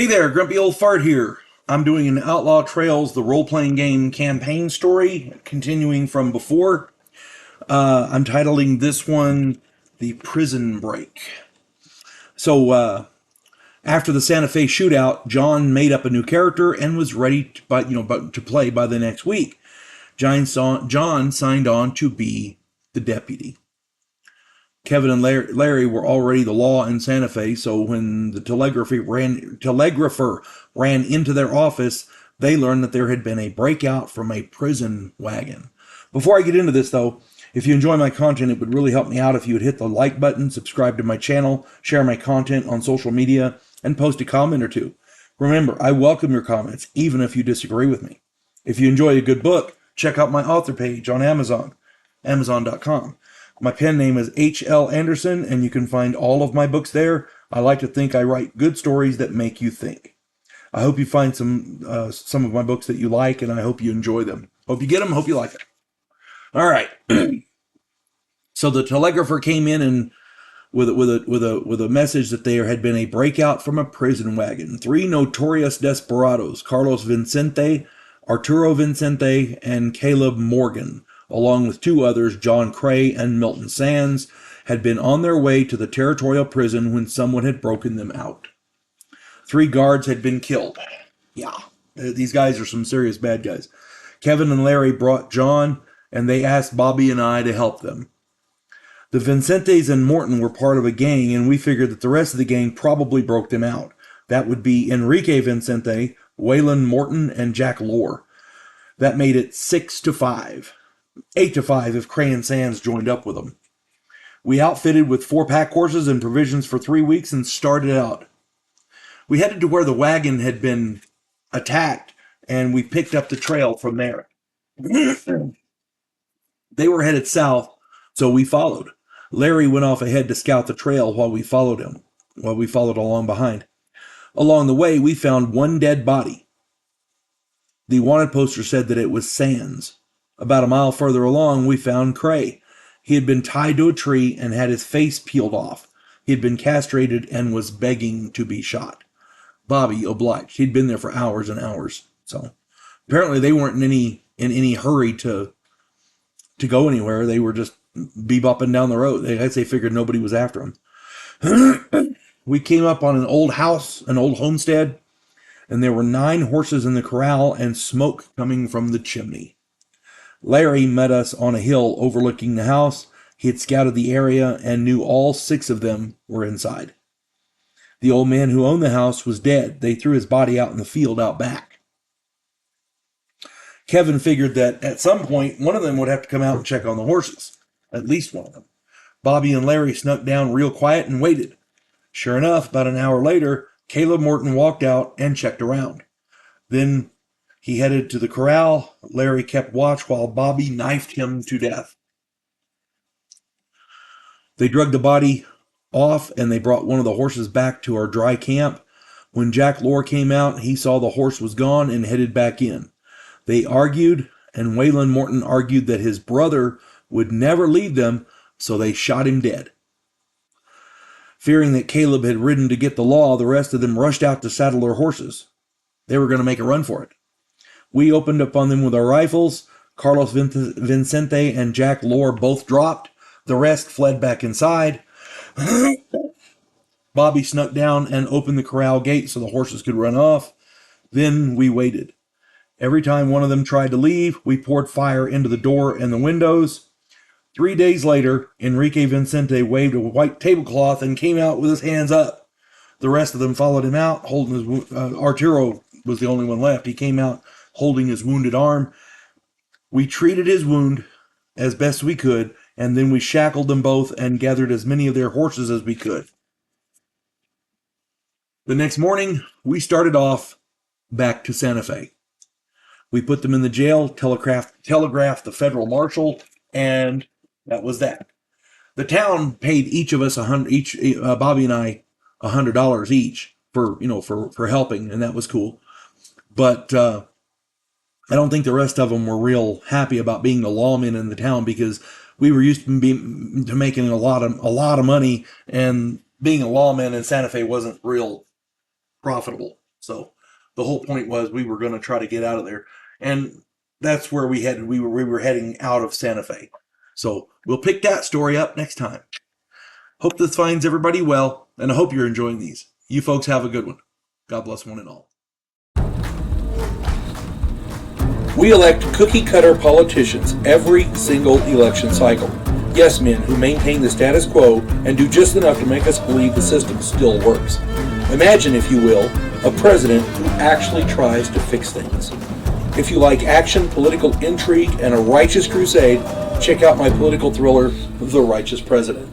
Hey there, Grumpy Old Fart here. I'm doing an Outlaw Trails, the role-playing game campaign story, continuing from before. I'm titling this one The Prison Break. So, after the Santa Fe shootout, John made up a new character and was ready to play by the next week. John signed on to be the deputy. Kevin and Larry were already the law in Santa Fe, so when the telegrapher ran into their office, they learned that there had been a breakout from a prison wagon. Before I get into this, though, if you enjoy my content, it would really help me out if you would hit the like button, subscribe to my channel, share my content on social media, and post a comment or two. Remember, I welcome your comments, even if you disagree with me. If you enjoy a good book, check out my author page on Amazon, amazon.com. My pen name is H.L. Anderson, and you can find all of my books there. I like to think I write good stories that make you think. I hope you find some of my books that you like, and I hope you enjoy them. Hope you get them. Hope you like it. All right. So the telegrapher came in and with a message that there had been a breakout from a prison wagon. 3 notorious desperados, Carlos Vincente, Arturo Vincente, and Caleb Morgan, along with 2 others, John Cray and Milton Sands, had been on their way to the territorial prison when someone had broken them out. 3 guards had been killed. Yeah, these guys are some serious bad guys. Kevin and Larry brought John, and they asked Bobby and I to help them. The Vincentes and Morton were part of a gang, and we figured that the rest of the gang probably broke them out. That would be Enrique Vincente, Waylon Morton, and Jack Lore. That made it 6-5. 8-5 if Cray and Sands joined up with them. We outfitted with 4 pack horses and provisions for 3 weeks and started out. We headed to where the wagon had been attacked, and we picked up the trail from there. They were headed south, so we followed. Larry went off ahead to scout the trail while we followed along behind. Along the way, we found 1 dead body. The wanted poster said that it was Sands. About a mile further along, we found Cray. He had been tied to a tree and had his face peeled off. He had been castrated and was begging to be shot. Bobby obliged. He'd been there for hours and hours. So apparently they weren't in any hurry to go anywhere. They were just bebopping down the road. I guess they figured nobody was after them. We came up on an old house, an old homestead, and there were 9 horses in the corral and smoke coming from the chimney. Larry met us on a hill overlooking the house. He had scouted the area and knew all 6 of them were inside. The old man who owned the house was dead. They threw his body out in the field out back. Kevin figured that at some point, one of them would have to come out and check on the horses. At least one of them. Bobby and Larry snuck down real quiet and waited. Sure enough, about an hour later, Caleb Morton walked out and checked around. Then he headed to the corral. Larry kept watch while Bobby knifed him to death. They dragged the body off and they brought one of the horses back to our dry camp. When Jack Lore came out, he saw the horse was gone and headed back in. They argued, and Waylon Morton argued that his brother would never leave them, so they shot him dead. Fearing that Caleb had ridden to get the law, the rest of them rushed out to saddle their horses. They were going to make a run for it. We opened up on them with our rifles. Carlos Vincente and Jack Lore both dropped. The rest fled back inside. Bobby snuck down and opened the corral gate so the horses could run off. Then we waited. Every time one of them tried to leave, we poured fire into the door and the windows. 3 days later, Enrique Vincente waved a white tablecloth and came out with his hands up. The rest of them followed him out, holding his Arturo was the only one left. He came out holding his wounded arm. We treated his wound as best we could, and then we shackled them both and gathered as many of their horses as we could. The next morning, we started off back to Santa Fe. We put them in the jail, telegraphed the federal marshal, and that was that. The town paid each of us Bobby and I, $100 each for helping, and that was cool. But I don't think the rest of them were real happy about being the lawmen in the town because we were used to making a lot of money, and being a lawman in Santa Fe wasn't real profitable. So the whole point was we were going to try to get out of there, and that's where we headed. We were heading out of Santa Fe. So we'll pick that story up next time. Hope this finds everybody well, and I hope you're enjoying these. You folks have a good one. God bless one and all. We elect cookie-cutter politicians every single election cycle. Yes men who maintain the status quo and do just enough to make us believe the system still works. Imagine, if you will, a president who actually tries to fix things. If you like action, political intrigue, and a righteous crusade, check out my political thriller, The Righteous President.